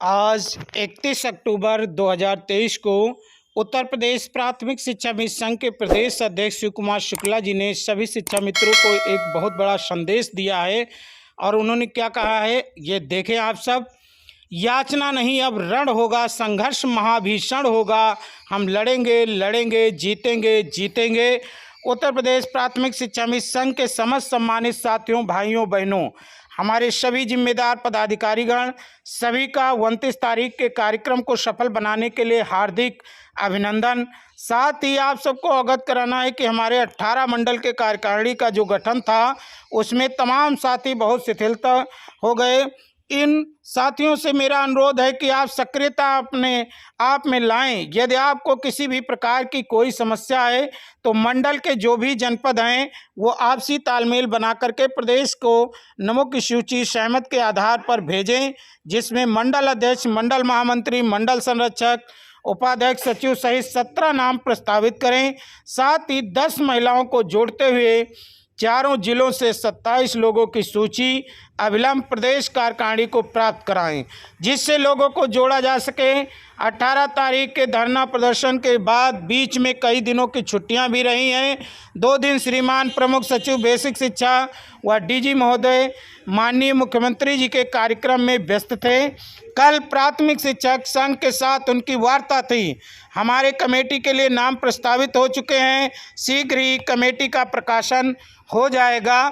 आज 31 अक्टूबर 2023 को उत्तर प्रदेश प्राथमिक शिक्षा मित्र संघ के प्रदेश अध्यक्ष शिव कुमार शुक्ला जी ने सभी शिक्षा मित्रों को एक बहुत बड़ा संदेश दिया है। और उन्होंने क्या कहा है, ये देखें आप सब। याचना नहीं, अब रण होगा, संघर्ष महाभीषण होगा, हम लड़ेंगे लड़ेंगे, जीतेंगे जीतेंगे। उत्तर प्रदेश प्राथमिक शिक्षा मित्र संघ के समस्त सम्मानित साथियों, भाइयों बहनों, हमारे सभी जिम्मेदार पदाधिकारीगण सभी का 29 तारीख के कार्यक्रम को सफल बनाने के लिए हार्दिक अभिनंदन। साथ ही आप सबको अवगत कराना है कि हमारे 18 मंडल के कार्यकारिणी का जो गठन था उसमें तमाम साथी बहुत शिथिलता हो गए। इन साथियों से मेरा अनुरोध है कि आप सक्रियता अपने आप में लाएं। यदि आपको किसी भी प्रकार की कोई समस्या है तो मंडल के जो भी जनपद हैं वो आपसी तालमेल बना करके प्रदेश को नमों की सूची सहमत के आधार पर भेजें, जिसमें मंडल अध्यक्ष, मंडल महामंत्री, मंडल संरक्षक, उपाध्यक्ष, सचिव सहित 17 नाम प्रस्तावित करें। साथ ही 10 महिलाओं को जोड़ते हुए चारों जिलों से 27 लोगों की सूची अविलंब प्रदेश कार्यकारिणी को प्राप्त कराएं, जिससे लोगों को जोड़ा जा सके। 18 तारीख के धरना प्रदर्शन के बाद बीच में कई दिनों की छुट्टियां भी रही हैं। 2 दिन श्रीमान प्रमुख सचिव बेसिक शिक्षा व डीजी महोदय माननीय मुख्यमंत्री जी के कार्यक्रम में व्यस्त थे। कल प्राथमिक शिक्षक संघ के साथ उनकी वार्ता थी। हमारे कमेटी के लिए नाम प्रस्तावित हो चुके हैं। शीघ्र ही कमेटी का प्रकाशन हो जाएगा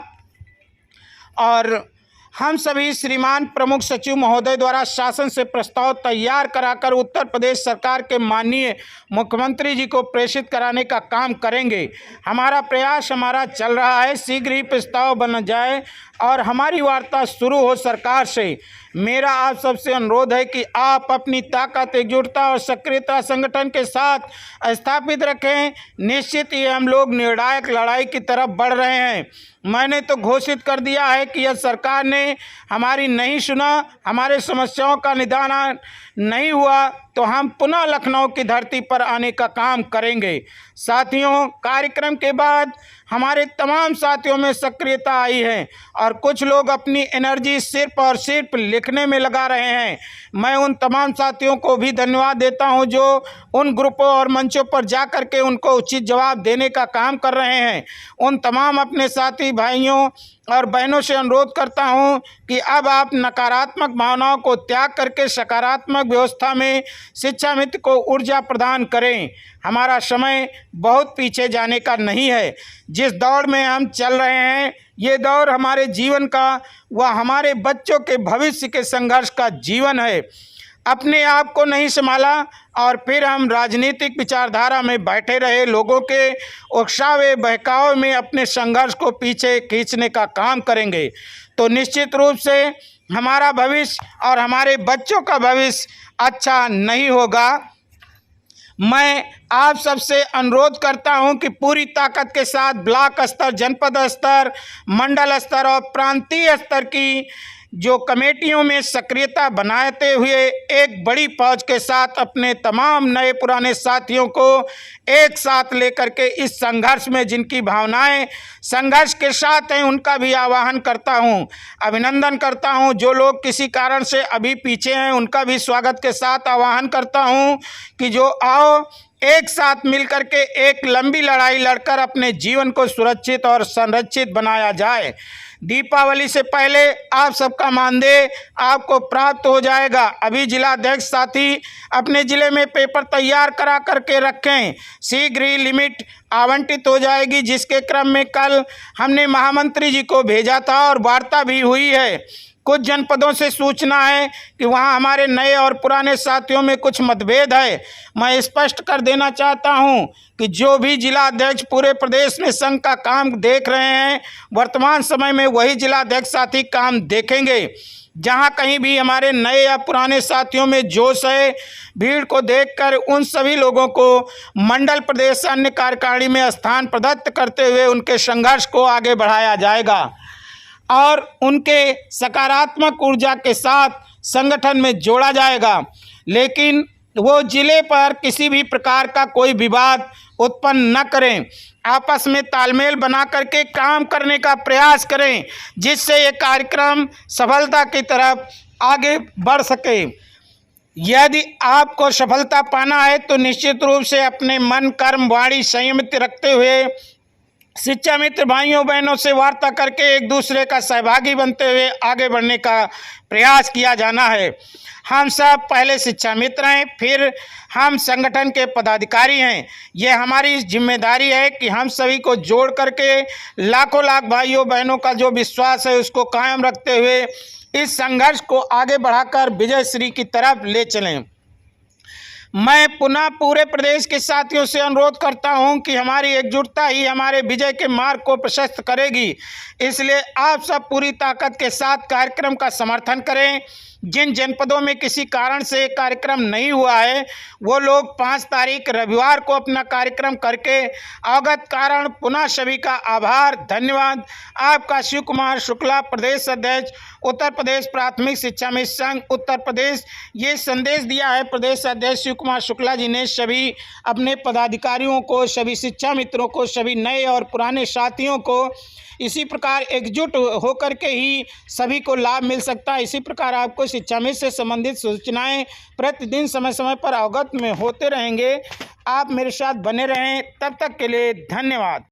और हम सभी श्रीमान प्रमुख सचिव महोदय द्वारा शासन से प्रस्ताव तैयार कराकर उत्तर प्रदेश सरकार के माननीय मुख्यमंत्री जी को प्रेषित कराने का काम करेंगे। हमारा प्रयास चल रहा है, शीघ्र ही प्रस्ताव बन जाए और हमारी वार्ता शुरू हो सरकार से। मेरा आप सबसे अनुरोध है कि आप अपनी ताकत, एकजुटता और सक्रियता संगठन के साथ स्थापित रखें। निश्चित ही हम लोग निर्णायक लड़ाई की तरफ बढ़ रहे हैं। मैंने तो घोषित कर दिया है कि यदि सरकार ने हमारी नहीं सुना, हमारे समस्याओं का निदान नहीं हुआ तो हम पुनः लखनऊ की धरती पर आने का काम करेंगे। साथियों, कार्यक्रम के बाद हमारे तमाम साथियों में सक्रियता आई है और कुछ लोग अपनी एनर्जी सिर्फ और सिर्फ लिखने में लगा रहे हैं। मैं उन तमाम साथियों को भी धन्यवाद देता हूं जो उन ग्रुपों और मंचों पर जा कर के उनको उचित जवाब देने का काम कर रहे हैं। उन तमाम अपने साथी भाइयों और बहनों से अनुरोध करता हूं कि अब आप नकारात्मक भावनाओं को त्याग करके सकारात्मक व्यवस्था में शिक्षा मित्र को ऊर्जा प्रदान करें। हमारा समय बहुत पीछे जाने का नहीं है। जिस दौड़ में हम चल रहे हैं, ये दौर हमारे जीवन का व हमारे बच्चों के भविष्य के संघर्ष का जीवन है। अपने आप को नहीं संभाला और फिर हम राजनीतिक विचारधारा में बैठे रहे, लोगों के उकसावे बहकावे में अपने संघर्ष को पीछे खींचने का काम करेंगे तो निश्चित रूप से हमारा भविष्य और हमारे बच्चों का भविष्य अच्छा नहीं होगा। मैं आप सबसे अनुरोध करता हूं कि पूरी ताकत के साथ ब्लॉक स्तर, जनपद स्तर, मंडल स्तर और प्रांतीय स्तर की जो कमेटियों में सक्रियता बनाते हुए एक बड़ी फौज के साथ अपने तमाम नए पुराने साथियों को एक साथ लेकर के इस संघर्ष में जिनकी भावनाएं संघर्ष के साथ हैं उनका भी आह्वान करता हूं, अभिनंदन करता हूं। जो लोग किसी कारण से अभी पीछे हैं उनका भी स्वागत के साथ आह्वान करता हूं कि जो आओ एक साथ मिलकर के एक लंबी लड़ाई लड़कर अपने जीवन को सुरक्षित और संरक्षित बनाया जाए। दीपावली से पहले आप सबका मानदेय आपको प्राप्त हो जाएगा। अभी जिलाध्यक्ष साथी अपने ज़िले में पेपर तैयार करा करके रखें, शीघ्र ही लिमिट आवंटित हो जाएगी, जिसके क्रम में कल हमने महामंत्री जी को भेजा था और वार्ता भी हुई है। कुछ जनपदों से सूचना है कि वहां हमारे नए और पुराने साथियों में कुछ मतभेद है। मैं स्पष्ट कर देना चाहता हूं कि जो भी जिला अध्यक्ष पूरे प्रदेश में संघ का काम देख रहे हैं, वर्तमान समय में वही जिला अध्यक्ष साथी काम देखेंगे। जहां कहीं भी हमारे नए या पुराने साथियों में जोश है, भीड़ को देखकर उन सभी लोगों को मंडल प्रदेश अन्य कार्यकारिणी में स्थान प्रदत्त करते हुए उनके संघर्ष को आगे बढ़ाया जाएगा और उनके सकारात्मक ऊर्जा के साथ संगठन में जोड़ा जाएगा। लेकिन वो जिले पर किसी भी प्रकार का कोई विवाद उत्पन्न न करें, आपस में तालमेल बना करके काम करने का प्रयास करें, जिससे ये कार्यक्रम सफलता की तरफ आगे बढ़ सके। यदि आपको सफलता पाना है तो निश्चित रूप से अपने मन, कर्म, वाणी संयमित रखते हुए शिक्षा मित्र भाइयों बहनों से वार्ता करके एक दूसरे का सहभागी बनते हुए आगे बढ़ने का प्रयास किया जाना है। हम सब पहले शिक्षा मित्र हैं, फिर हम संगठन के पदाधिकारी हैं। ये हमारी जिम्मेदारी है कि हम सभी को जोड़ करके लाखों लाख भाइयों बहनों का जो विश्वास है उसको कायम रखते हुए इस संघर्ष को आगे बढ़ाकर विजयश्री की तरफ ले चलें। मैं पुनः पूरे प्रदेश के साथियों से अनुरोध करता हूं कि हमारी एकजुटता ही हमारे विजय के मार्ग को प्रशस्त करेगी। इसलिए आप सब पूरी ताकत के साथ कार्यक्रम का समर्थन करें। जिन जनपदों में किसी कारण से कार्यक्रम नहीं हुआ है वो लोग 5 तारीख रविवार को अपना कार्यक्रम करके अवगत कारण पुनः सभी का आभार, धन्यवाद। आपका शिव कुमार शुक्ला, प्रदेश अध्यक्ष, उत्तर प्रदेश प्राथमिक शिक्षा मित्र संघ, उत्तर प्रदेश। ये संदेश दिया है प्रदेश अध्यक्ष शिव कुमार शुक्ला जी ने सभी अपने पदाधिकारियों को, सभी शिक्षा मित्रों को, सभी नए और पुराने साथियों को। इसी प्रकार एकजुट होकर के ही सभी को लाभ मिल सकता है। इसी प्रकार आपको शिक्षा मित्र से संबंधित सूचनाएं प्रतिदिन समय समय पर अवगत में होते रहेंगे। आप मेरे साथ बने रहें। तब तक के लिए धन्यवाद।